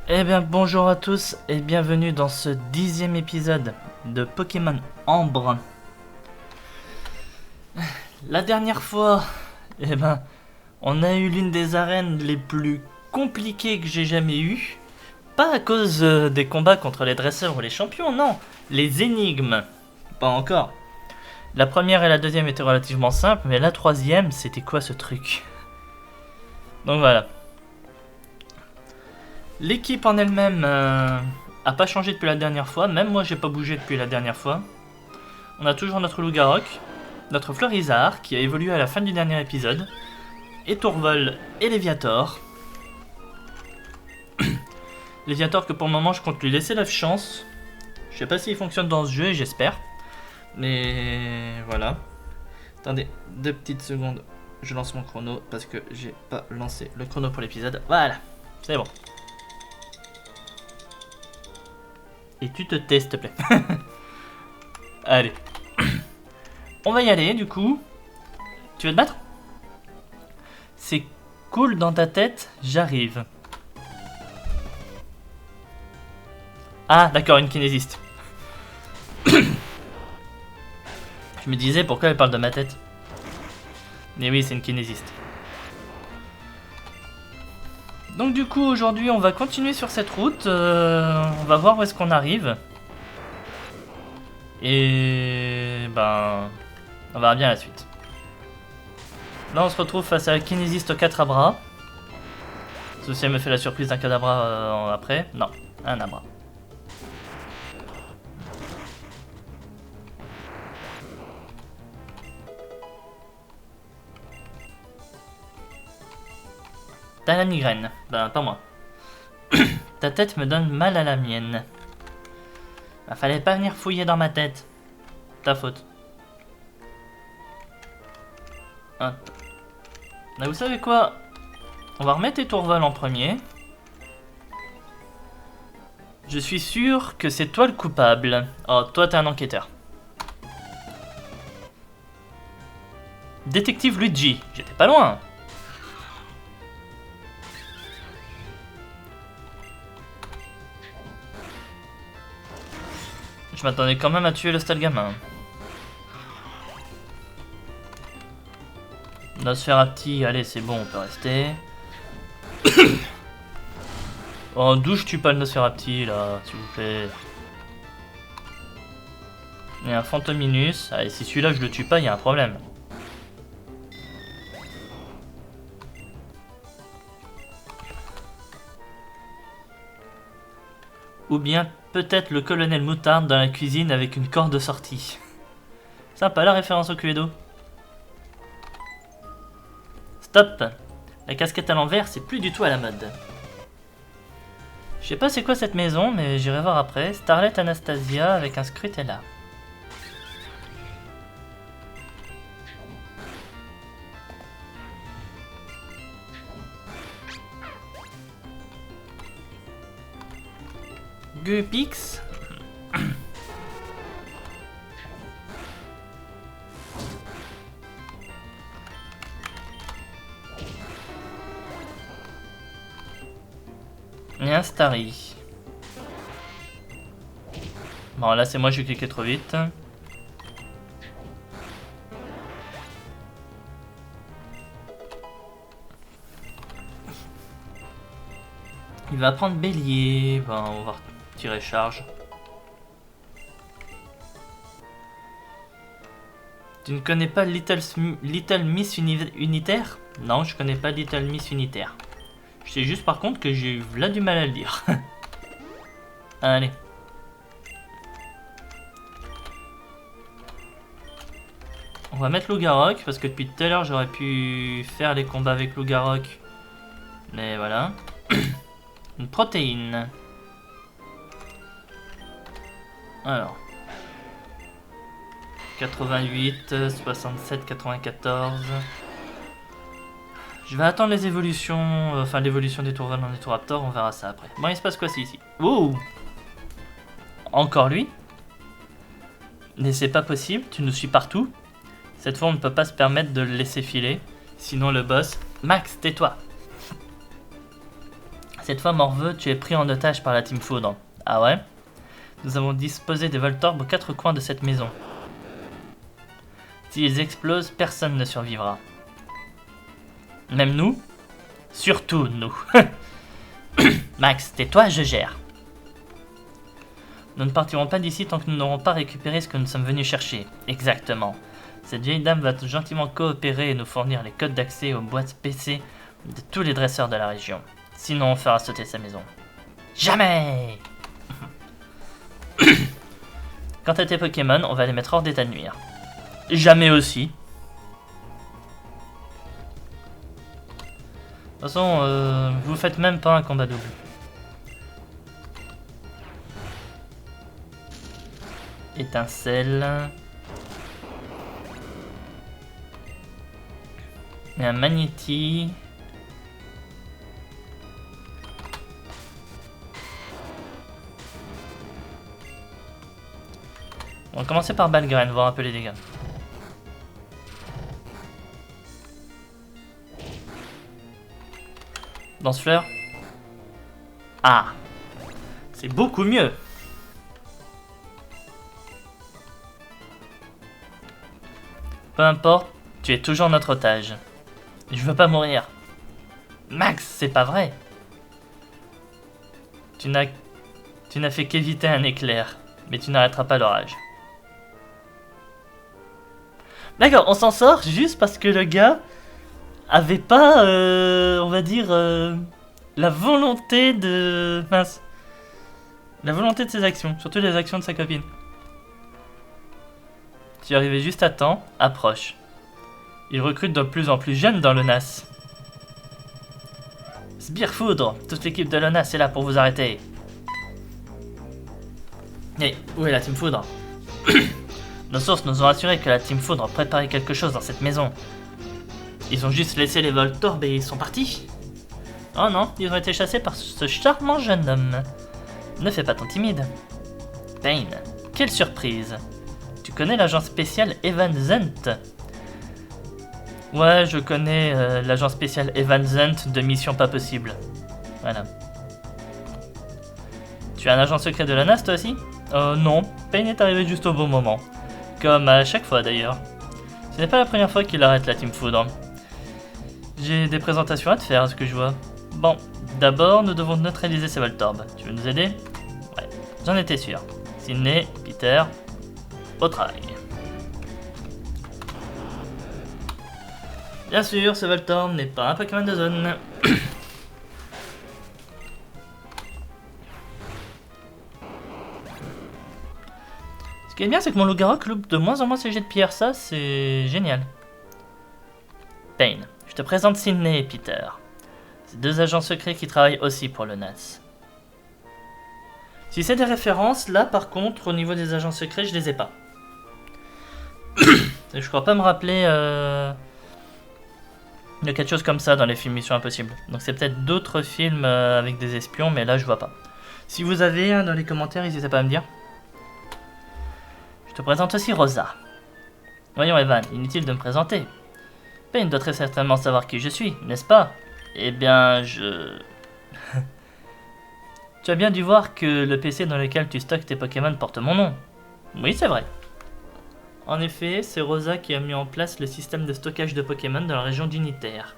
Eh bien bonjour à tous et bienvenue dans ce 10e épisode de Pokémon Ambre. La dernière fois, on a eu l'une des arènes les plus compliquées que j'ai jamais eues. Pas à cause des combats contre les dresseurs ou les champions, non, les énigmes. Pas encore. La première et la deuxième étaient relativement simples, mais la troisième, c'était quoi ce truc? Donc voilà. L'équipe en elle-même a pas changé depuis la dernière fois, même moi j'ai pas bougé depuis la dernière fois. On a toujours notre Lougarok, notre Fleurizard qui a évolué à la fin du dernier épisode, et Tourvol et Léviator. Léviator que pour le moment je compte lui laisser la chance. Je sais pas s'il fonctionne dans ce jeu, j'espère. Mais voilà. Attendez, 2 petites secondes, je lance mon chrono parce que j'ai pas lancé le chrono pour l'épisode. Voilà, c'est bon. Et tu te tais, s'il te plaît. Allez. On va y aller, du coup. Tu veux te battre? C'est cool dans ta tête, j'arrive. Ah, d'accord, une kinésiste. Je me disais, pourquoi elle parle de ma tête? Mais oui, c'est une kinésiste. Donc du coup, aujourd'hui, on va continuer sur cette route. On va voir où est-ce qu'on arrive. Et on verra bien la suite. Là, on se retrouve face à la kinésiste 4 à bras. Sauf si elle me fait la surprise d'un cadabra après. Non, un abra. T'as la migraine. Ben, pas moi. Ta tête me donne mal à la mienne. Bah, fallait pas venir fouiller dans ma tête. Ta faute. Hop. Là, vous savez quoi? On va remettre Étourvol en premier. Je suis sûr que c'est toi le coupable. Oh, toi t'es un enquêteur. Détective Luigi, j'étais pas loin. Je m'attendais quand même à tuer le stade gamin. Nosferapti, allez c'est bon, on peut rester. Oh, d'où je tue pas le Nosferapti là, s'il vous plaît. Il y a un Fantominus. Allez, si celui-là je le tue pas, il y a un problème. Ou bien peut-être le colonel Moutarde dans la cuisine avec une corde de sortie. Sympa la référence au Cluedo. Stop! La casquette à l'envers, c'est plus du tout à la mode. Je sais pas c'est quoi cette maison, mais j'irai voir après. Starlet Anastasia avec un Scrutella. Gupix. Et un Starry. Bon là c'est moi je vais cliquer trop vite. Il va prendre bélier. Bon, on va tirer charge. Tu ne connais pas Little Miss Unitaire? Non, je connais pas Little Miss Unitaire. Je sais juste par contre que j'ai eu là du mal à le dire. Allez. On va mettre Lougarok parce que depuis tout à l'heure j'aurais pu faire les combats avec Lougarok. Mais voilà. Une protéine. Alors. 88, 67, 94. Je vais attendre les évolutions, enfin l'évolution des Tourval en Étouraptor, on verra ça après. Bon, il se passe quoi ici? Oh! Encore lui? Mais c'est pas possible, tu nous suis partout. Cette fois, on ne peut pas se permettre de le laisser filer. Sinon, le boss... Max, tais-toi! Cette fois, Morveux, tu es pris en otage par la Team Foudre. Ah ouais? Nous avons disposé des Voltorbes aux 4 coins de cette maison. S'ils explosent, personne ne survivra. Même nous? Surtout nous. Max, tais-toi, je gère. Nous ne partirons pas d'ici tant que nous n'aurons pas récupéré ce que nous sommes venus chercher. Exactement. Cette vieille dame va gentiment coopérer et nous fournir les codes d'accès aux boîtes PC de tous les dresseurs de la région. Sinon, on fera sauter sa maison. Jamais! Quant à tes Pokémon, on va les mettre hors d'état de nuire. Jamais aussi. De toute façon, vous faites même pas un combat double. Étincelle. Et un Magnéti. On va commencer par Balgraine, voir un peu les dégâts. Lance-fleur. Ah, c'est beaucoup mieux. Peu importe, tu es toujours notre otage. Je veux pas mourir. Max, c'est pas vrai. Tu n'as fait qu'éviter un éclair, mais tu n'arrêteras pas l'orage. D'accord, on s'en sort juste parce que le gars avait pas, on va dire, la volonté de... Mince. La volonté de ses actions, surtout les actions de sa copine. Tu es arrivé juste à temps, approche. Il recrute de plus en plus jeunes dans le NAS. Sbire-Foudre, toute l'équipe de l'ONAS est là pour vous arrêter. Hey, où est la Team Foudre? Nos sources nous ont assuré que la Team Foudre préparait quelque chose dans cette maison. Ils ont juste laissé les Voltorbes et ils sont partis. Oh non, ils ont été chassés par ce charmant jeune homme. Ne fais pas ton timide. Pain, quelle surprise. Tu connais l'agent spécial Evan Zent? Ouais, je connais l'agent spécial Evan Zent de Mission Pas Possible. Voilà. Tu es un agent secret de la NAS toi aussi? Non, Pain est arrivé juste au bon moment. Comme à chaque fois d'ailleurs. Ce n'est pas la première fois qu'il arrête la Team Foudre. J'ai des présentations à te faire, à ce que je vois. Bon, d'abord, nous devons neutraliser ces Voltorbes. Tu veux nous aider? Ouais, j'en étais sûr. Sydney, Peter, au travail. Bien sûr, ce Voltorb n'est pas un Pokémon de zone. Ce qui est bien, c'est que mon loup-garou loupe de moins en moins ses jets de pierre, ça c'est génial. Pain, je te présente Sydney et Peter. C'est deux agents secrets qui travaillent aussi pour le NAS. Si c'est des références, là par contre, au niveau des agents secrets, je les ai pas. Je crois pas me rappeler de quelque chose comme ça dans les films Mission Impossible. Donc c'est peut-être d'autres films avec des espions, mais là je vois pas. Si vous avez dans les commentaires, n'hésitez pas à me dire. Je te présente aussi Rosa. Voyons Evan, inutile de me présenter. Pain doit très certainement savoir qui je suis, n'est-ce pas? Eh bien, je... Tu as bien dû voir que le PC dans lequel tu stockes tes Pokémon porte mon nom. Oui, c'est vrai. En effet, c'est Rosa qui a mis en place le système de stockage de Pokémon dans la région d'Unitaire.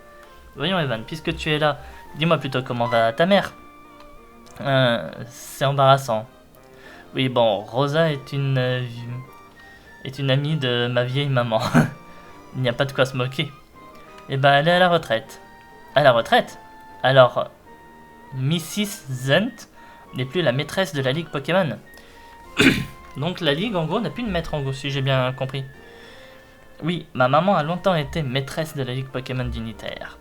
Voyons Evan, puisque tu es là, dis-moi plutôt comment va ta mère. C'est embarrassant. Oui, bon, Rosa est une amie de ma vieille maman. Il n'y a pas de quoi se moquer. Eh ben, elle est à la retraite. À la retraite? Alors, Mrs. Zent n'est plus la maîtresse de la Ligue Pokémon. Donc la Ligue, en gros, n'a plus de maître, en gros, si j'ai bien compris. Oui, ma maman a longtemps été maîtresse de la Ligue Pokémon d'Unitaire.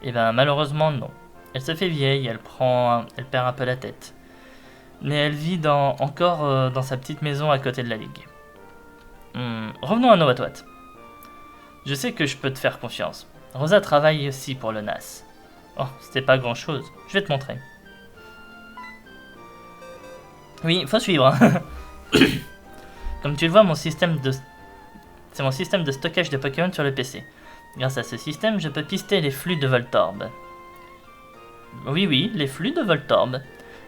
Eh ben, malheureusement, non. Elle se fait vieille, elle perd un peu la tête. Mais elle vit encore dans sa petite maison à côté de la Ligue. Revenons à Novatwat. Je sais que je peux te faire confiance. Rosa travaille aussi pour le NAS. Oh, c'était pas grand chose. Je vais te montrer. Oui, faut suivre. Hein. Comme tu le vois, c'est mon système de stockage de Pokémon sur le PC. Grâce à ce système, je peux pister les flux de Voltorb. Oui, oui, les flux de Voltorb.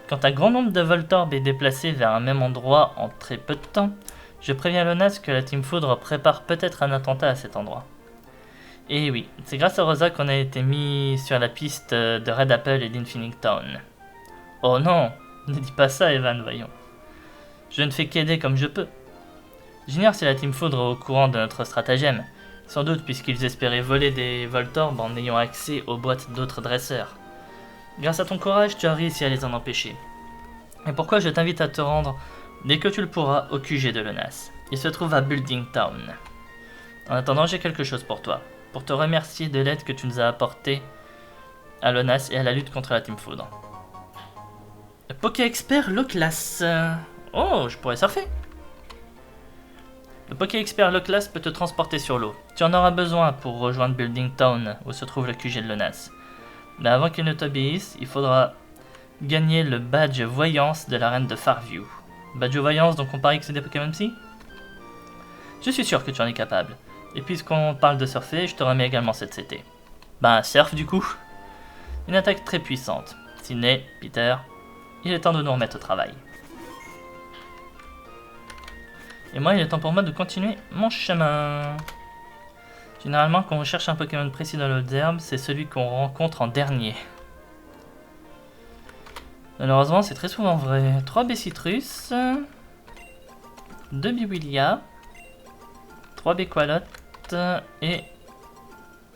Quand un grand nombre de Voltorb est déplacé vers un même endroit en très peu de temps, je préviens Lonas que la Team Foudre prépare peut-être un attentat à cet endroit. Et oui, c'est grâce à Rosa qu'on a été mis sur la piste de Red Apple et d'Infinite Town. Oh non, ne dis pas ça Evan, voyons. Je ne fais qu'aider comme je peux. J'ignore si la Team Foudre est au courant de notre stratagème, sans doute puisqu'ils espéraient voler des Voltorb en ayant accès aux boîtes d'autres dresseurs. Grâce à ton courage, tu as réussi à les en empêcher. Et pourquoi je t'invite à te rendre, dès que tu le pourras, au QG de Lonas. Il se trouve à Building Town. En attendant, j'ai quelque chose pour toi, pour te remercier de l'aide que tu nous as apportée à Lonas et à la lutte contre la Team Foudre. Poké Expert low class. Oh, je pourrais surfer. Le Poké Expert low class peut te transporter sur l'eau. Tu en auras besoin pour rejoindre Building Town, où se trouve le QG de Lonas. Mais avant qu'il ne t'obéisse, il faudra gagner le badge Voyance de l'arène de Farview. Badge Voyance, donc on parie que c'est des Pokémon Psy? Je suis sûr que tu en es capable. Et puisqu'on parle de surfer, je te remets également cette CT. Ben, surf du coup. Une attaque très puissante. Sydney, Peter, il est temps de nous remettre au travail. Et moi, il est temps pour moi de continuer mon chemin. Généralement, quand on cherche un Pokémon précis dans l'eau d'herbe, c'est celui qu'on rencontre en dernier. Malheureusement, c'est très souvent vrai. 3 Bessitrus, 2 Biwilia, 3 Bequalotte et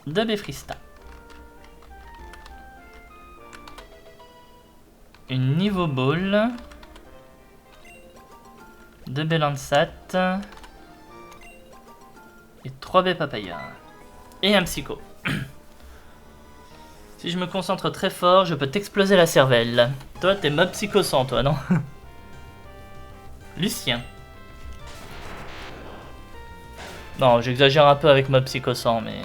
2 Befrista. Une Niveau Ball, 2 Belansat et 3 Papaya. Et un Psycho. Si je me concentre très fort, je peux t'exploser la cervelle. Toi, t'es mob Psycho 100, toi, non? Lucien. Non, j'exagère un peu avec mob Psycho 100, mais...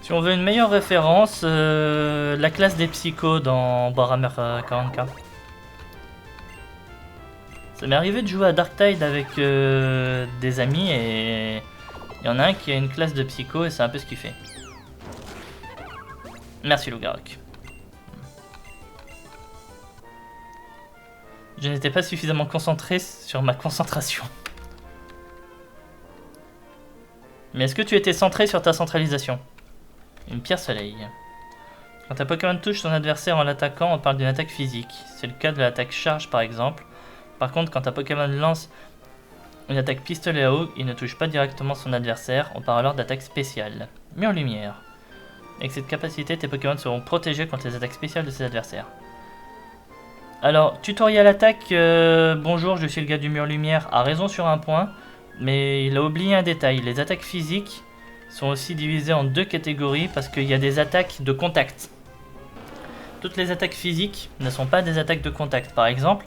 Si on veut une meilleure référence, la classe des psychos dans Warhammer 40k. Ça m'est arrivé de jouer à Darktide avec des amis et il y en a un qui a une classe de psycho et c'est un peu ce qu'il fait. Merci Lougarok. Je n'étais pas suffisamment concentré sur ma concentration. Mais est-ce que tu étais centré sur ta centralisation? Une pierre soleil. Quand un Pokémon touche son adversaire en l'attaquant, on parle d'une attaque physique. C'est le cas de l'attaque charge par exemple. Par contre, quand un Pokémon lance une attaque pistolet à eau, il ne touche pas directement son adversaire, on parle alors d'attaque spéciale. Mur lumière. Avec cette capacité, tes Pokémon seront protégés contre les attaques spéciales de ses adversaires. Alors, tutoriel attaque, bonjour, je suis le gars du mur lumière, a raison sur un point, mais il a oublié un détail. Les attaques physiques sont aussi divisées en 2 catégories parce qu'il y a des attaques de contact. Toutes les attaques physiques ne sont pas des attaques de contact. Par exemple,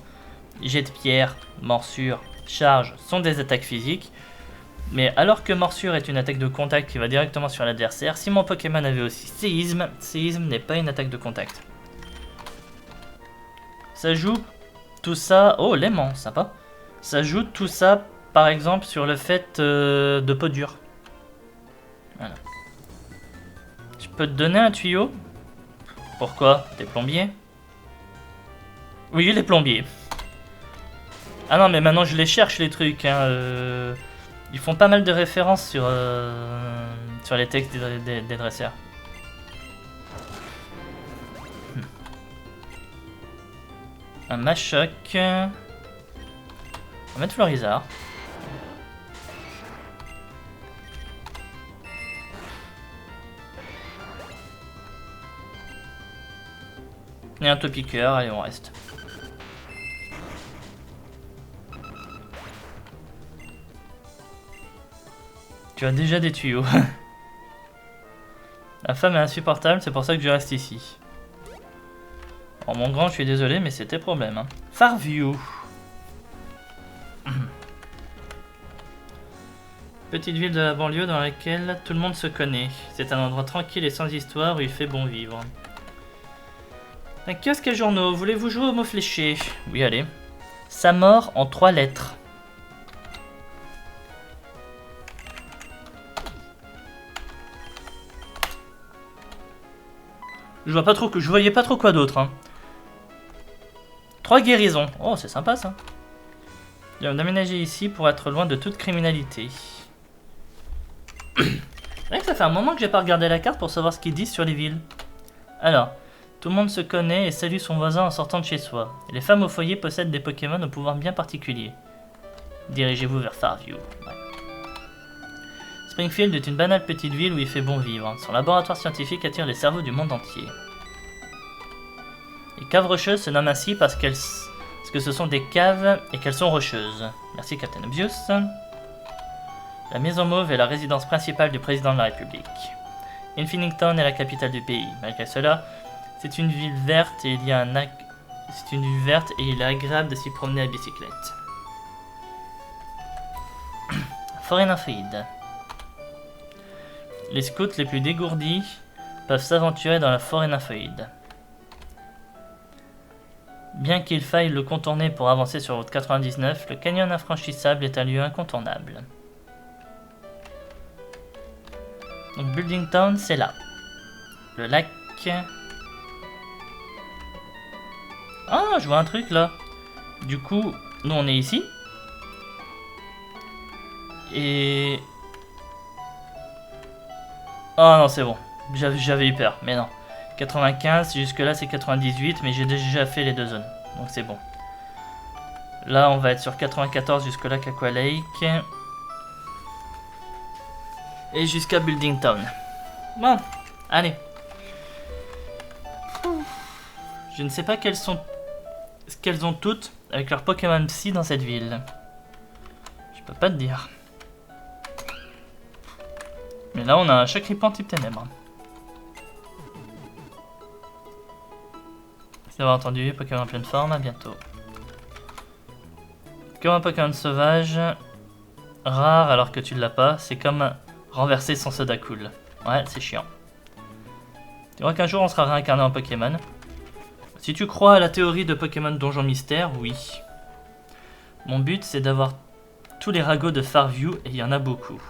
jet de pierre, morsure, charge sont des attaques physiques. Mais alors que morsure est une attaque de contact qui va directement sur l'adversaire, si mon Pokémon avait aussi séisme, séisme n'est pas une attaque de contact. Ça joue tout ça... Oh, l'aimant, sympa. Ça joue tout ça, par exemple, sur le fait de peau dure. Voilà. Je peux te donner un tuyau? Pourquoi? T'es plombier? Oui, il est plombier. Ah non, mais maintenant je les cherche les trucs. Hein, Ils font pas mal de références sur les textes des dresseurs. Un Machoc. On va mettre Florizard. Et un Topiqueur, allez on reste. Tu as déjà des tuyaux. La femme est insupportable, c'est pour ça que je reste ici. Oh mon grand, je suis désolé, mais c'est tes problèmes. Hein. Farview. Petite ville de la banlieue dans laquelle tout le monde se connaît. C'est un endroit tranquille et sans histoire où il fait bon vivre. Un kiosque à journaux, voulez-vous jouer au mot fléché? Oui, allez. Sa mort en 3 lettres. Je voyais pas trop quoi d'autre. Hein. 3 guérisons. Oh, c'est sympa ça. Ils ont aménagé ici pour être loin de toute criminalité. C'est vrai que ça fait un moment que j'ai pas regardé la carte pour savoir ce qu'ils disent sur les villes. Alors, tout le monde se connaît et salue son voisin en sortant de chez soi. Les femmes au foyer possèdent des Pokémon au pouvoir bien particulier. Dirigez-vous vers Farview. Ouais. Springfield est une banale petite ville où il fait bon vivre. Son laboratoire scientifique attire les cerveaux du monde entier. Les caves rocheuses se nomment ainsi parce que ce sont des caves et qu'elles sont rocheuses. Merci Captain Obvious. La Maison Mauve est la résidence principale du président de la République. Infinington est la capitale du pays. Malgré cela, c'est une ville verte et il y a c'est une ville verte et il est agréable de s'y promener à bicyclette. Forêt nymphéide. Les scouts les plus dégourdis peuvent s'aventurer dans la forêt nymphéide. Bien qu'il faille le contourner pour avancer sur route 99, le canyon infranchissable est un lieu incontournable. Donc Building Town, c'est là. Le lac... Ah, je vois un truc là. Du coup, nous on est ici. Et... Oh non, c'est bon. J'avais eu peur, mais non. 95, jusque là c'est 98, mais j'ai déjà fait les deux zones. Donc c'est bon. Là, on va être sur 94 jusque là, Aqua Lake. Et jusqu'à Building Town. Bon, allez. Je ne sais pas ce qu'elles ont toutes avec leur Pokémon Psy dans cette ville. Je peux pas te dire. Mais là, on a un Chacripan type ténèbres. Merci d'avoir entendu. Pokémon en pleine forme, à bientôt. Comme un Pokémon sauvage, rare alors que tu l'as pas, c'est comme renverser son soda cool. Ouais, c'est chiant. Tu vois qu'un jour on sera réincarné en Pokémon. Si tu crois à la théorie de Pokémon Donjon Mystère, oui. Mon but c'est d'avoir tous les ragots de Farview et il y en a beaucoup.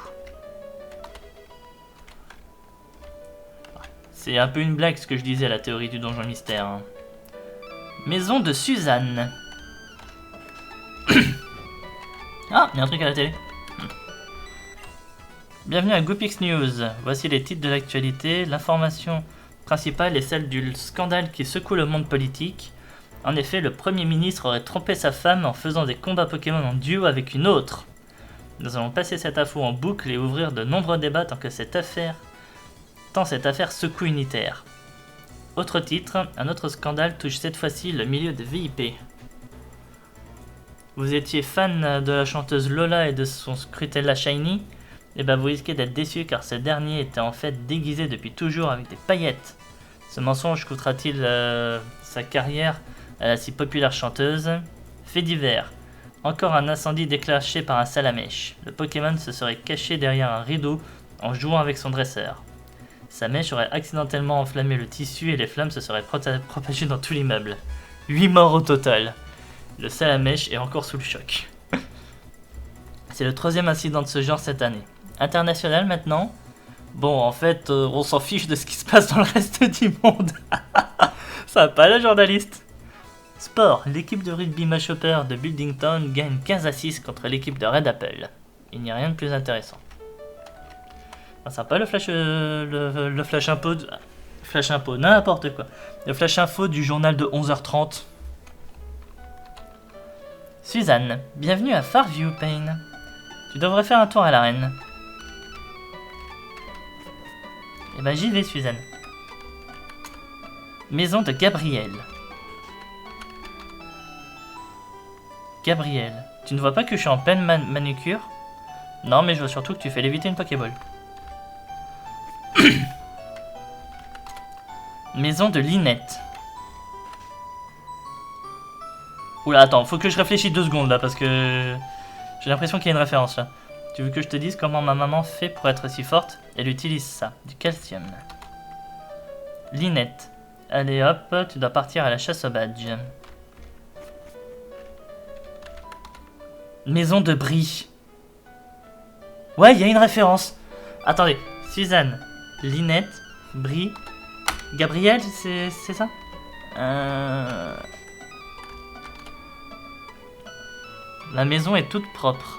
C'est un peu une blague ce que je disais à la théorie du Donjon Mystère. Hein. Maison de Suzanne. Ah, il y a un truc à la télé. Bienvenue à Goopix News. Voici les titres de l'actualité. L'information principale est celle du scandale qui secoue le monde politique. En effet, le Premier ministre aurait trompé sa femme en faisant des combats Pokémon en duo avec une autre. Nous allons passer cette info en boucle et ouvrir de nombreux débats tant cette affaire secoue unitaire. Autre titre, un autre scandale touche cette fois-ci le milieu des VIP. Vous étiez fan de la chanteuse Lola et de son Scrutella Shiny? Et ben vous risquez d'être déçu car ce dernier était en fait déguisé depuis toujours avec des paillettes. Ce mensonge coûtera-t-il sa carrière à la si populaire chanteuse? Fait divers. Encore un incendie déclenché par un salamèche. Le Pokémon se serait caché derrière un rideau en jouant avec son dresseur. Sa mèche aurait accidentellement enflammé le tissu et les flammes se seraient propagées dans tout l'immeuble. 8 morts au total. Le salamèche est encore sous le choc. C'est le 3e incident de ce genre cette année. International maintenant. Bon, en fait, on s'en fiche de ce qui se passe dans le reste du monde. Ça va pas la journaliste. Sport, l'équipe de rugby Mashhopper de Building Town gagne 15-6 contre l'équipe de Red Apple. Il n'y a rien de plus intéressant. Ah, sympa le flash info. Flash info, n'importe quoi. Le flash info du journal de 11h30. Suzanne, bienvenue à Farview, Payne. Tu devrais faire un tour à l'arène. Eh ben j'y vais, Suzanne. Maison de Gabriel. Gabriel, tu ne vois pas que je suis en pleine manucure? Non, mais je vois surtout que tu fais léviter une Pokéball. Maison de Linette. Oula, attends, faut que je réfléchisse 2 secondes là parce que j'ai l'impression qu'il y a une référence là. Tu veux que je te dise comment ma maman fait pour être si forte? Elle utilise ça, du calcium. Linette. Allez hop, tu dois partir à la chasse au badge. Maison de Brie. Ouais, il y a une référence. Attendez, Suzanne, Linette, Brie. Gabriel, c'est ça? La maison est toute propre.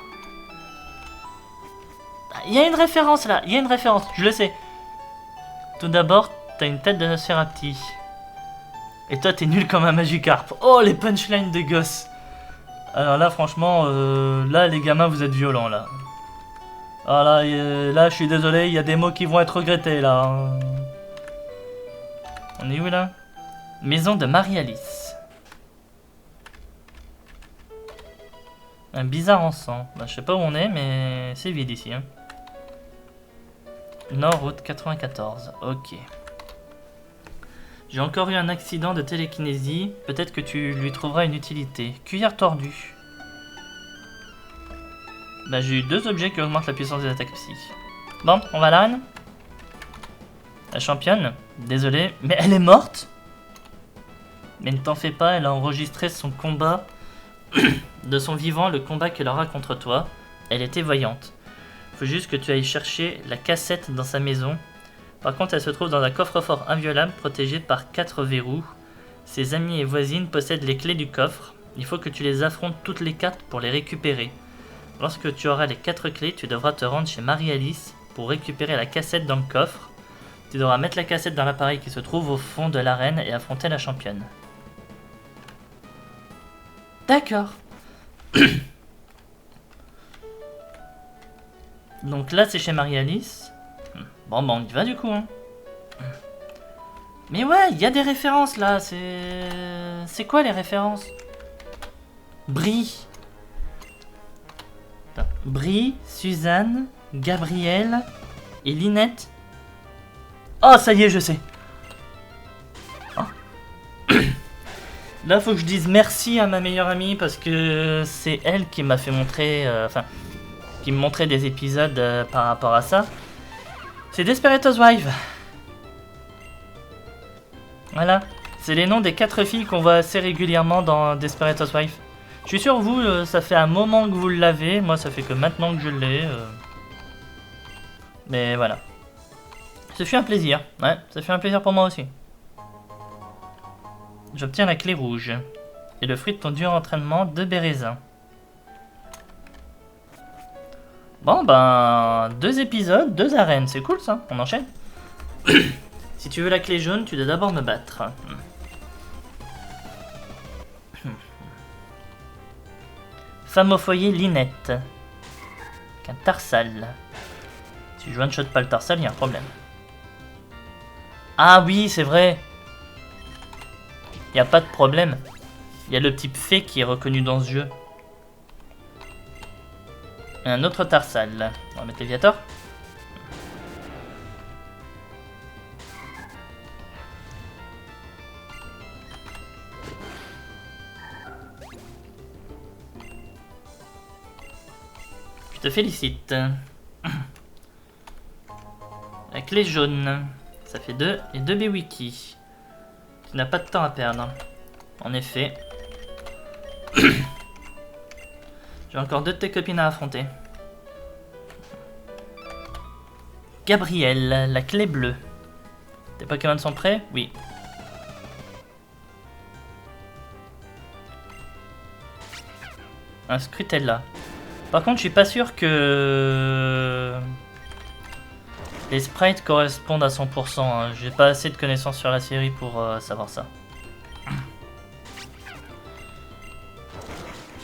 Il y a une référence là, il y a une référence, je le sais. Tout d'abord, t'as une tête de Nosferatu. Et toi, t'es nul comme un Magikarp. Oh, les punchlines de gosses. Alors là, franchement, là, les gamins, vous êtes violents là. Ah là, là, je suis désolé, il y a des mots qui vont être regrettés là. On est où là? Maison de Marie-Alice. Un bizarre encens. Bah, je sais pas où on est, mais c'est vide ici. Hein. Nord, route 94. Ok. J'ai encore eu un accident de télékinésie. Peut-être que tu lui trouveras une utilité. Cuillère tordue. Bah, j'ai eu 2 objets qui augmentent la puissance des attaques psy. Bon, on va à l'arène. La championne, désolé, mais elle est morte. Mais ne t'en fais pas, elle a enregistré son combat de son vivant, le combat qu'elle aura contre toi. Elle était voyante. Faut juste que tu ailles chercher la cassette dans sa maison. Par contre, elle se trouve dans un coffre-fort inviolable protégé par 4 verrous. Ses amis et voisines possèdent les clés du coffre. Il faut que tu les affrontes toutes les 4 pour les récupérer. Lorsque tu auras les 4 clés, tu devras te rendre chez Marie-Alice pour récupérer la cassette dans le coffre. Tu devras mettre la cassette dans l'appareil qui se trouve au fond de l'arène et affronter la championne. D'accord. Donc là, c'est chez Marie-Alice. Bon, bah on y va du coup. Hein. Mais ouais, il y a des références là. C'est quoi les références? Brie. Brie, Suzanne, Gabrielle et Linette. Oh, ça y est, je sais. Oh. Là, faut que je dise merci à ma meilleure amie parce que c'est elle qui m'a fait montrer, qui me montrait des épisodes par rapport à ça. C'est Desperate Housewives. Voilà, c'est les noms des 4 filles qu'on voit assez régulièrement dans Desperate Housewives. Je suis sûr, vous, ça fait un moment que vous l'avez. Moi, ça fait que maintenant que je l'ai. Mais voilà. Ce fut un plaisir. Ouais, ça fait un plaisir pour moi aussi. J'obtiens la clé rouge. Et le fruit de ton dur entraînement de Bérésin. Bon, ben... 2 épisodes, 2 arènes. C'est cool, ça. On enchaîne. Si tu veux la clé jaune, tu dois d'abord me battre. Femme au foyer, Linette. Avec un tarsal. Si je one-shot pas le tarsal, il y a un problème. Ah oui, c'est vrai. Il n'y a pas de problème. Il y a le type fée qui est reconnu dans ce jeu. Et un autre tarsal. On va mettre Léviator. Je te félicite. La clé jaune. Ça fait 2 et 2 B-Wiki. Tu n'as pas de temps à perdre. En effet. J'ai encore 2 de tes copines à affronter. Gabrielle, la clé bleue. Tes Pokémon sont prêts? Oui. Un Scrutella. Par contre, je suis pas sûr que les sprites correspondent à 100%. Hein. J'ai pas assez de connaissances sur la série pour savoir ça.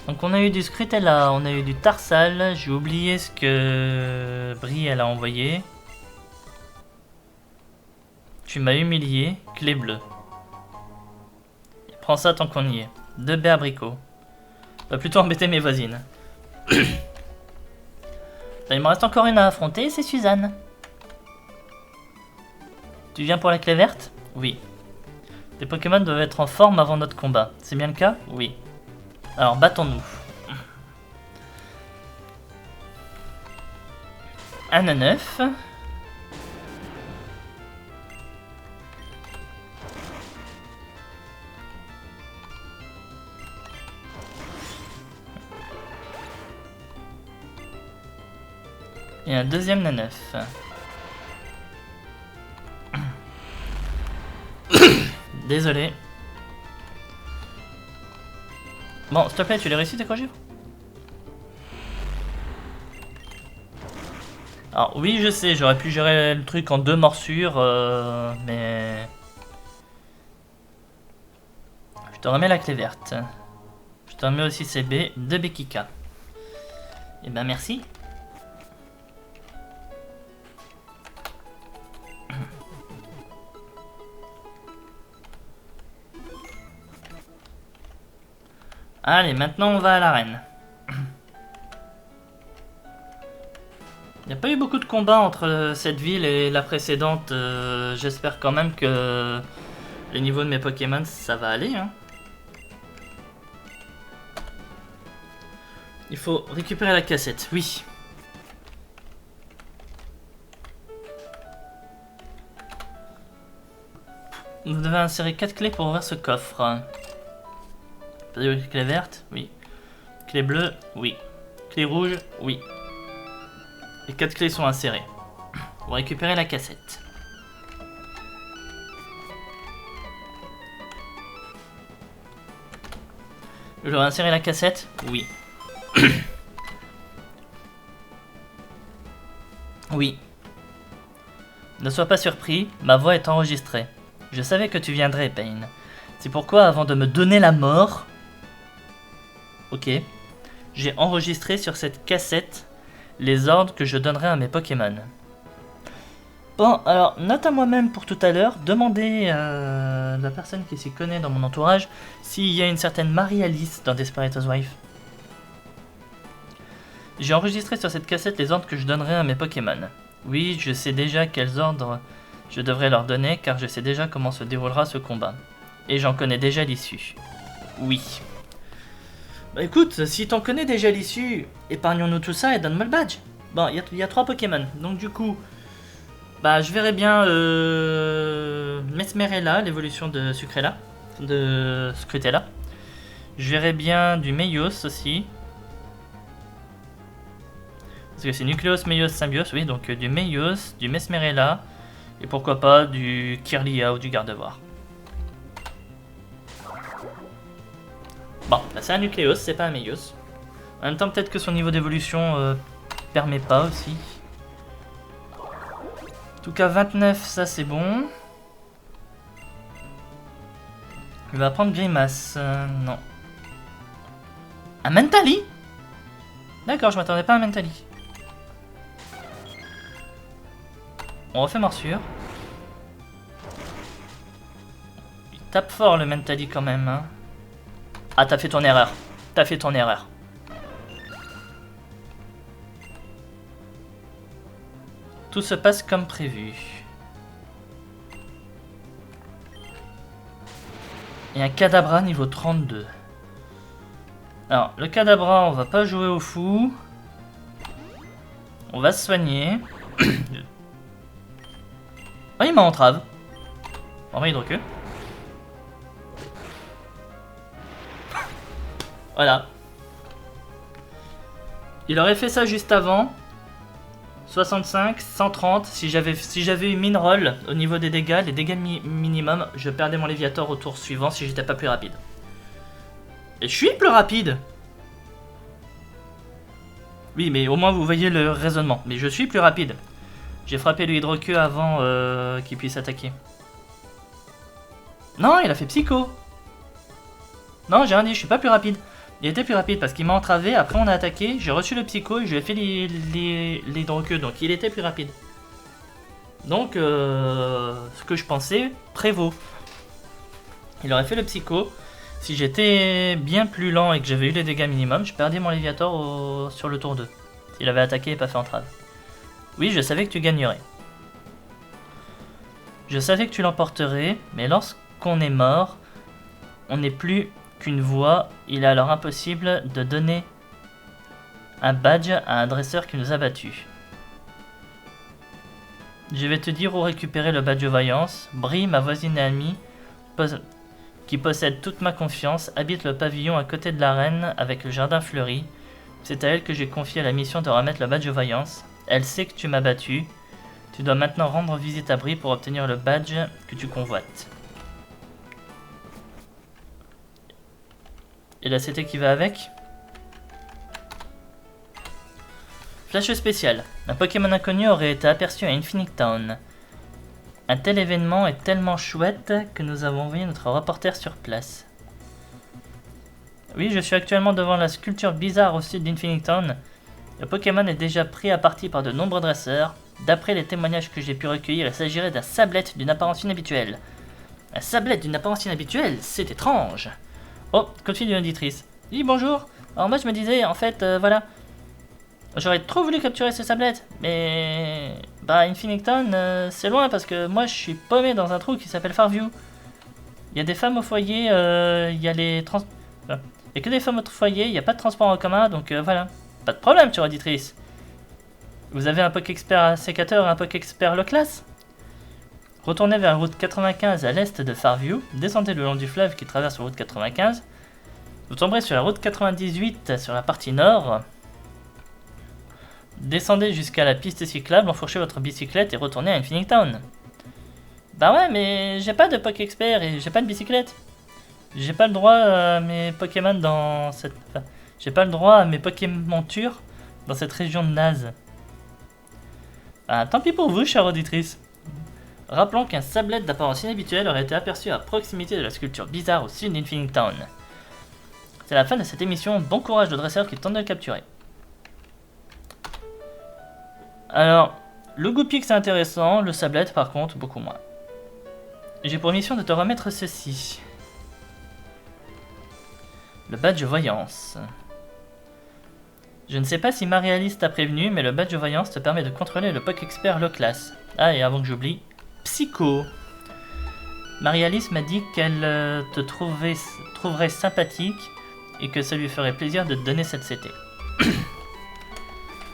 Donc on a eu du Scrutella, on a eu du Tarsal. J'ai oublié ce que Brie elle a envoyé. Tu m'as humilié, clé bleue. Prends ça tant qu'on y est. 2 baies abricots. Va plutôt embêter mes voisines. Il me reste encore une à affronter, c'est Suzanne. Tu viens pour la clé verte? Oui. Tes Pokémon doivent être en forme avant notre combat. C'est bien le cas? Oui. Alors battons-nous. Un à 9. Et un deuxième Nanef. Désolé. Bon, s'il te plaît, tu l'as réussi tes cogives? Alors oui, je sais, j'aurais pu gérer le truc en 2 morsures, mais... Je te remets la clé verte. Je te remets aussi CB de Bekika. Et ben merci. Allez, maintenant on va à l'arène. Il n'y a pas eu beaucoup de combats entre cette ville et la précédente. J'espère quand même que les niveaux de mes Pokémon, ça va aller. Hein. Il faut récupérer la cassette, oui. Vous devez insérer 4 clés pour ouvrir ce coffre. Clé verte, oui. Clé bleue, oui. Clé rouge, oui. Les 4 clés sont insérées. Pour récupérer la cassette. Je dois insérer la cassette, oui. Oui. Ne sois pas surpris, ma voix est enregistrée. Je savais que tu viendrais, Pain. C'est pourquoi, avant de me donner la mort... Ok. J'ai enregistré sur cette cassette les ordres que je donnerai à mes Pokémon. Bon, alors, note à moi-même pour tout à l'heure, demandez à la personne qui s'y connaît dans mon entourage s'il y a une certaine Marie-Alice dans Desperate Housewives. J'ai enregistré sur cette cassette les ordres que je donnerai à mes Pokémon. Oui, je sais déjà quels ordres je devrais leur donner, car je sais déjà comment se déroulera ce combat. Et j'en connais déjà l'issue. Oui. Bah écoute, si t'en connais déjà l'issue, épargnons-nous tout ça et donne-moi le badge. Bon, il y a 3 Pokémon, donc du coup... Bah je verrai bien Mesmerella, l'évolution de Sucrella, de Scrutella. Je verrai bien du Meios aussi. Parce que c'est Nucleos, Meios, Symbios, oui, donc du Meios, du Mesmerella, et pourquoi pas du Kirlia ou du Gardevoir. Bon, bah c'est un Nucleos, c'est pas un Meios. En même temps, peut-être que son niveau d'évolution permet pas aussi. En tout cas, 29, ça c'est bon. Il va prendre Grimace, non. Un Mentali? D'accord, je m'attendais pas à un Mentali. On refait morsure. Il tape fort le Mentali quand même. Hein. Ah, t'as fait ton erreur. T'as fait ton erreur. Tout se passe comme prévu. Et un Kadabra niveau 32. Alors, le Kadabra, on va pas jouer au fou. On va se soigner. Oh, il m'a entrave. On va hydroqueux. Voilà. Il aurait fait ça juste avant. 65, 130. Si j'avais eu Mineral au niveau des dégâts, les dégâts minimum, je perdais mon Léviator au tour suivant si j'étais pas plus rapide. Et je suis plus rapide. Oui, mais au moins vous voyez le raisonnement. Mais je suis plus rapide. J'ai frappé le hydroqueux avant qu'il puisse attaquer. Non, il a fait psycho. Non, j'ai rien dit, je suis pas plus rapide. Il était plus rapide parce qu'il m'a entravé, après on a attaqué, j'ai reçu le psycho et je lui ai fait l'hydroqueux, donc il était plus rapide. Donc, ce que je pensais prévaut. Il aurait fait le psycho. Si j'étais bien plus lent et que j'avais eu les dégâts minimum, je perdais mon Léviator sur le tour 2. S'il avait attaqué et pas fait entrave. Oui, je savais que tu gagnerais. Je savais que tu l'emporterais, mais lorsqu'on est mort, on n'est plus qu'une voix. Il est alors impossible de donner un badge à un dresseur qui nous a battus. Je vais te dire où récupérer le badge de vaillance. Brie, ma voisine et amie, qui possède toute ma confiance, habite le pavillon à côté de l'arène avec le jardin fleuri. C'est à elle que j'ai confié la mission de remettre le badge de vaillance. Elle sait que tu m'as battu. Tu dois maintenant rendre visite à Brie pour obtenir le badge que tu convoites. Et la CT qui va avec. Flash spécial. Un Pokémon inconnu aurait été aperçu à Infinite Town. Un tel événement est tellement chouette que nous avons envoyé notre reporter sur place. Oui, je suis actuellement devant la sculpture bizarre au sud d'Infinite Town. Le Pokémon est déjà pris à partie par de nombreux dresseurs. D'après les témoignages que j'ai pu recueillir, il s'agirait d'un sablette d'une apparence inhabituelle. Un sablette d'une apparence inhabituelle, c'est étrange. Oh, coup de fil d'une auditrice. Oui, bonjour. Alors moi je me disais, en fait, voilà. J'aurais trop voulu capturer ce sablette, mais... Bah, Infinite Town, c'est loin parce que moi je suis paumé dans un trou qui s'appelle Farview. Il y a des femmes au foyer, il y a les trans... Il y a que des femmes au foyer, il n'y a pas de transport en commun, donc voilà. Pas de problème, chère auditrice. Vous avez un Pokéexpert sécateur et un Pokéexpert Loclass? Retournez vers la route 95 à l'est de Farview, descendez le long du fleuve qui traverse la route 95. Vous tomberez sur la route 98 sur la partie nord. Descendez jusqu'à la piste cyclable, enfourchez votre bicyclette et retournez à Infinite Town. Bah ouais, mais j'ai pas de Pokéexpert et j'ai pas de bicyclette. J'ai pas le droit à mes Pokémon dans cette... Enfin, j'ai pas le droit à mes Pokémontures dans cette région de naze. Ah, tant pis pour vous, chère auditrice. Rappelons qu'un sablette d'apparence inhabituelle aurait été aperçu à proximité de la sculpture bizarre au sud d'Infinite Town. C'est la fin de cette émission, bon courage aux dresseurs qui tentent de le capturer. Alors, le Goupix c'est intéressant, le sablette par contre beaucoup moins. J'ai pour mission de te remettre ceci. Le badge voyance. Je ne sais pas si Marie-Alice t'a prévenu, mais le badge voyance te permet de contrôler le Pokéexpert Loclass. Ah, et avant que j'oublie, Psycho. Marie-Alice m'a dit qu'elle te trouverait sympathique et que ça lui ferait plaisir de te donner cette CT.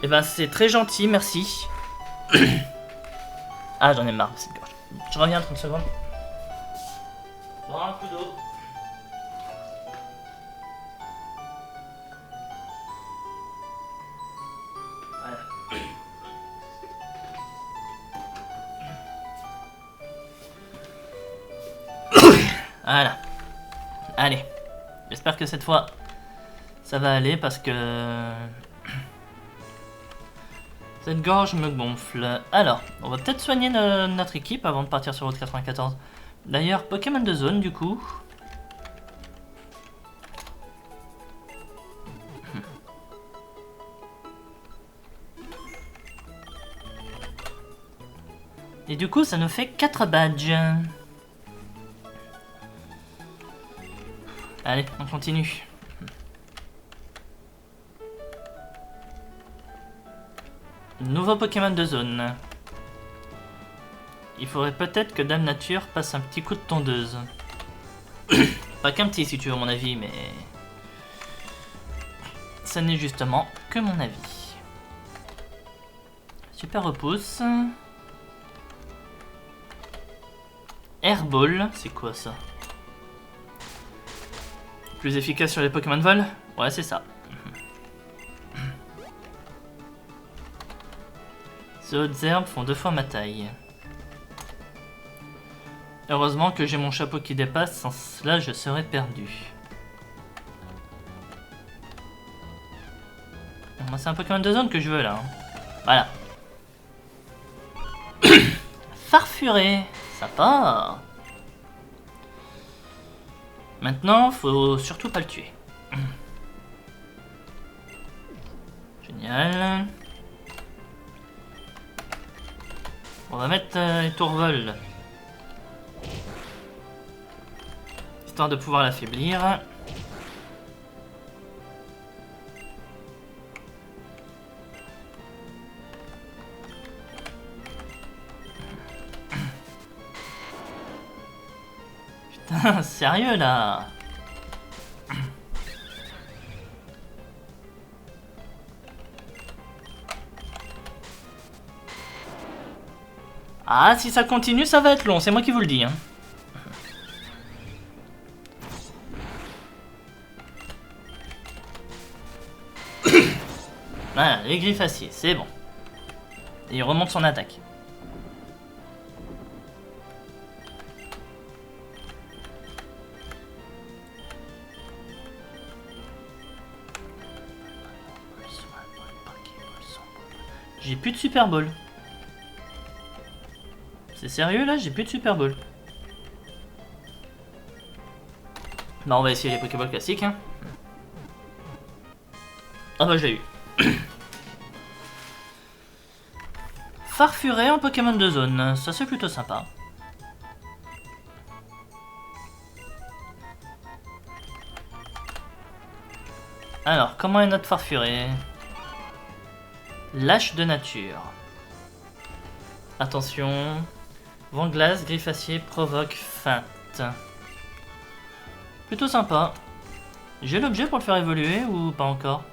Eh ben c'est très gentil, merci. Ah, j'en ai marre de cette gorge. Je reviens 30 secondes. Boire un coup d'eau. Voilà. Allez. J'espère que cette fois, ça va aller parce que... Cette gorge me gonfle. Alors, on va peut-être soigner notre équipe avant de partir sur route 94. D'ailleurs, Pokémon de zone du coup. Et du coup, ça nous fait 4 badges. Allez, on continue. Nouveau Pokémon de zone. Il faudrait peut-être que Dame Nature passe un petit coup de tondeuse. Pas qu'un petit si tu veux mon avis, mais... Ça n'est justement que mon avis. Super repousse. Airball, c'est quoi ça? Plus efficace sur les Pokémon vol? Ouais, c'est ça. Ces hautes herbes font 2 fois ma taille. Heureusement que j'ai mon chapeau qui dépasse, sans cela je serais perdu. Moi c'est un Pokémon de zone que je veux là. Voilà. Farfuré, ça part. Maintenant, faut surtout pas le tuer. Génial. On va mettre les tourvols. Histoire de pouvoir l'affaiblir. Putain, sérieux là? Ah, si ça continue, ça va être long, c'est moi qui vous le dis. Hein. Voilà, les griffes acier, c'est bon. Et il remonte son attaque. J'ai plus de Super Ball. C'est sérieux là, j'ai plus de Super Ball. Bah on va essayer les Pokéballs classiques. Hein. Ah bah je l'ai eu. Farfuré en Pokémon de zone, ça c'est plutôt sympa. Alors, comment est notre Farfuré? Lâche de nature. Attention. Vent glace, griffe acier, provoque, feinte. Plutôt sympa. J'ai l'objet pour le faire évoluer ou pas encore?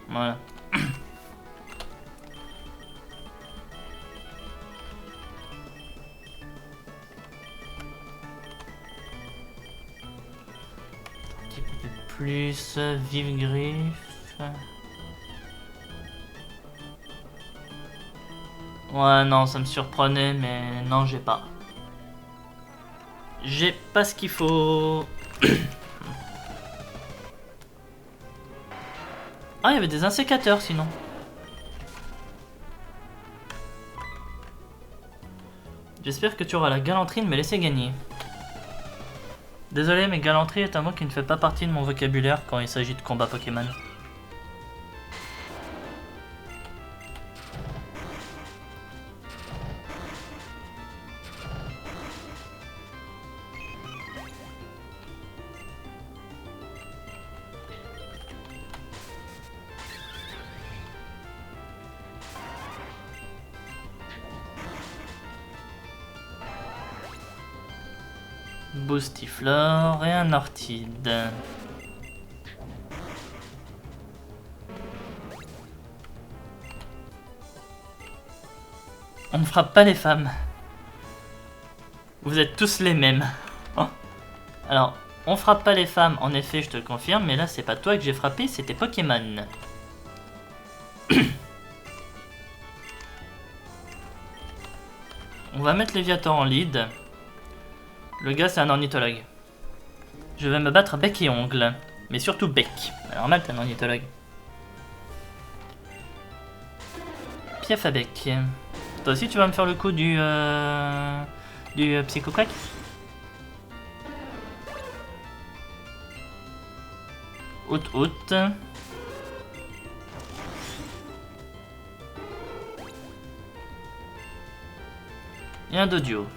Voilà. Un petit peu plus, vive griffe. Ouais, non, ça me surprenait, mais non, j'ai pas. J'ai pas ce qu'il faut. Ah, il y avait des insécateurs sinon. J'espère que tu auras la galanterie de me laisser gagner. Désolé, mais galanterie est un mot qui ne fait pas partie de mon vocabulaire quand il s'agit de combat Pokémon. Boostiflore et un Orchid. On ne frappe pas les femmes. Vous êtes tous les mêmes. Oh. Alors, on frappe pas les femmes, en effet, je te confirme, mais là, c'est pas toi que j'ai frappé, c'était Pokémon. On va mettre Léviathan en lead. Le gars, c'est un ornithologue. Je vais me battre bec et ongle. Mais surtout bec. Normal, t'es un ornithologue. Piaf à bec. Toi aussi, tu vas me faire le coup du Psycho-Quack? Out. Et un Dodio.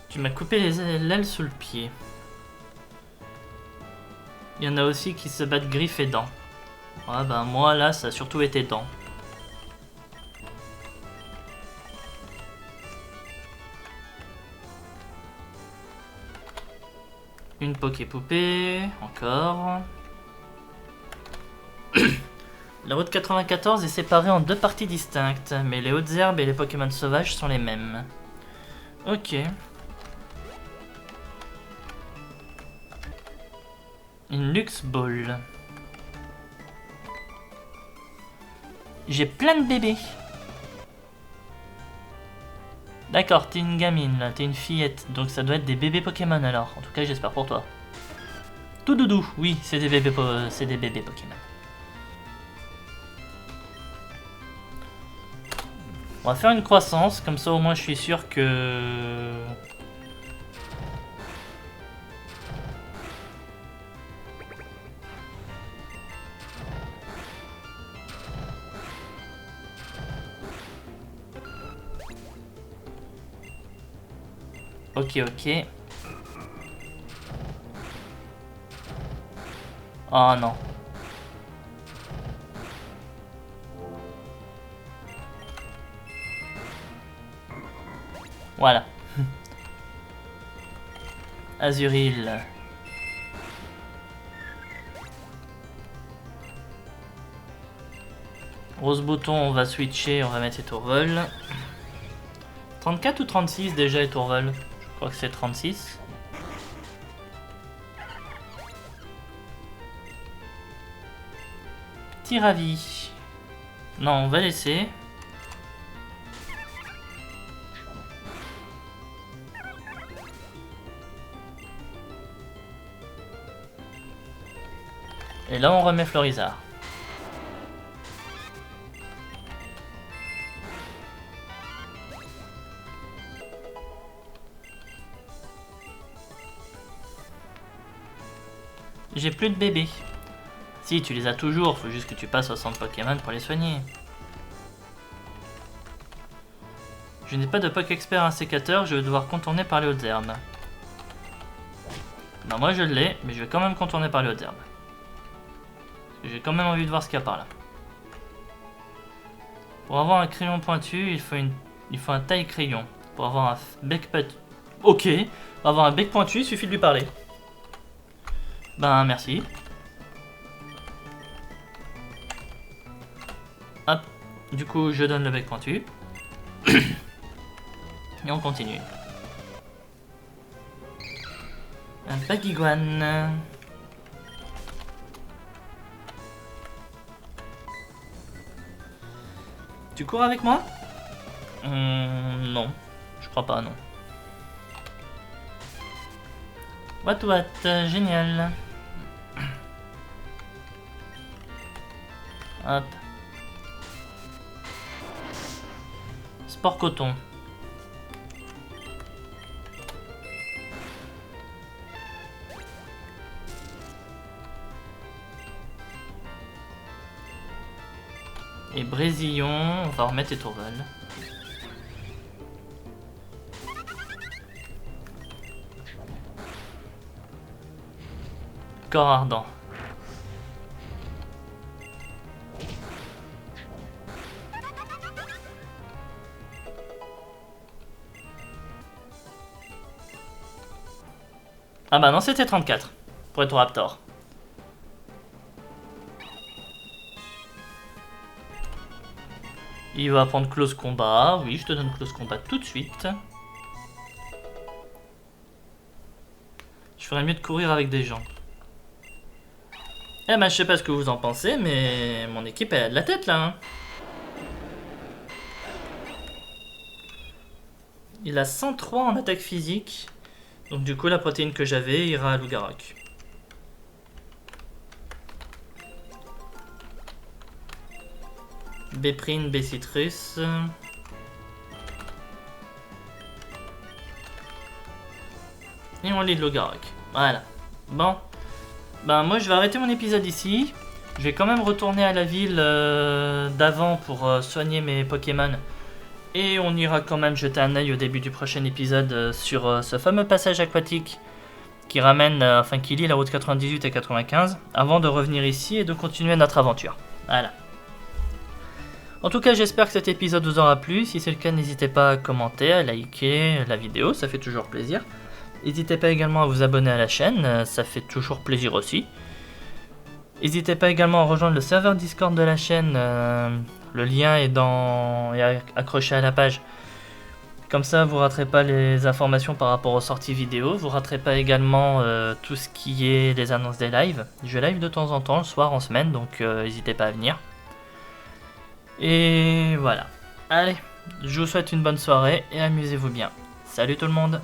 Tu m'as coupé l'aile sous le pied. Il y en a aussi qui se battent griffes et dents. Ouais, bah moi là, ça a surtout été dents. Une Poké-Poupée, encore. La route 94 est séparée en deux parties distinctes, mais les hautes herbes et les Pokémon sauvages sont les mêmes. Ok. Une Luxe Ball. J'ai plein de bébés. D'accord, t'es une gamine là, t'es une fillette, donc ça doit être des bébés Pokémon alors. En tout cas, j'espère pour toi. Tout doudou, oui, c'est des bébés Pokémon. On va faire une croissance, comme ça au moins je suis sûr que... Ok. Oh non. Voilà. Azuril. Rose bouton, on va switcher, on va mettre Étourvol. 34 ou 36 déjà Étourvol? Je crois que c'est 36. Tiravi. Non, on va laisser. Et là, on remet Florizard. J'ai plus de bébés. Si, tu les as toujours, faut juste que tu passes au centre Pokémon pour les soigner. Je n'ai pas de Poké-Expert un sécateur, je vais devoir contourner par les hautes herbes. Bah moi je l'ai, mais je vais quand même contourner par les hautes herbes. J'ai quand même envie de voir ce qu'il y a par là. Pour avoir un crayon pointu, il faut un taille crayon. Pour avoir un bec pointu... Ok, pour avoir un bec pointu, il suffit de lui parler. Ben merci. Hop, du coup je donne le bec pointu. Et on continue. Un Baguiguane. Tu cours avec moi? Non. Je crois pas, non. What, génial. Hop. Sport coton. Et Brésillon, on va remettre Étourval. Corps ardent. Ah bah non, c'était 34 pour être Raptor. Il va prendre close combat. Oui, je te donne close combat tout de suite. Je ferais mieux de courir avec des gens. Eh ben, je sais pas ce que vous en pensez, mais mon équipe elle a de la tête là. Hein. Il a 103 en attaque physique. Donc du coup, la protéine que j'avais ira à Lougarak. Béprine, B-Citrus. Et on lit de Lougarak. Voilà. Bon. Ben moi je vais arrêter mon épisode ici. Je vais quand même retourner à la ville d'avant pour soigner mes Pokémon. Et on ira quand même jeter un œil au début du prochain épisode sur ce fameux passage aquatique qui ramène, qui lie la route 98 et 95 avant de revenir ici et de continuer notre aventure. Voilà. En tout cas, j'espère que cet épisode vous aura plu. Si c'est le cas, n'hésitez pas à commenter, à liker la vidéo, ça fait toujours plaisir. N'hésitez pas également à vous abonner à la chaîne, ça fait toujours plaisir aussi. N'hésitez pas également à rejoindre le serveur Discord de la chaîne, le lien est accroché à la page. Comme ça, vous ne raterez pas les informations par rapport aux sorties vidéo, vous ne raterez pas également tout ce qui est les annonces des lives. Je live de temps en temps, le soir, en semaine, donc n'hésitez pas à venir. Et voilà. Allez, je vous souhaite une bonne soirée et amusez-vous bien. Salut tout le monde!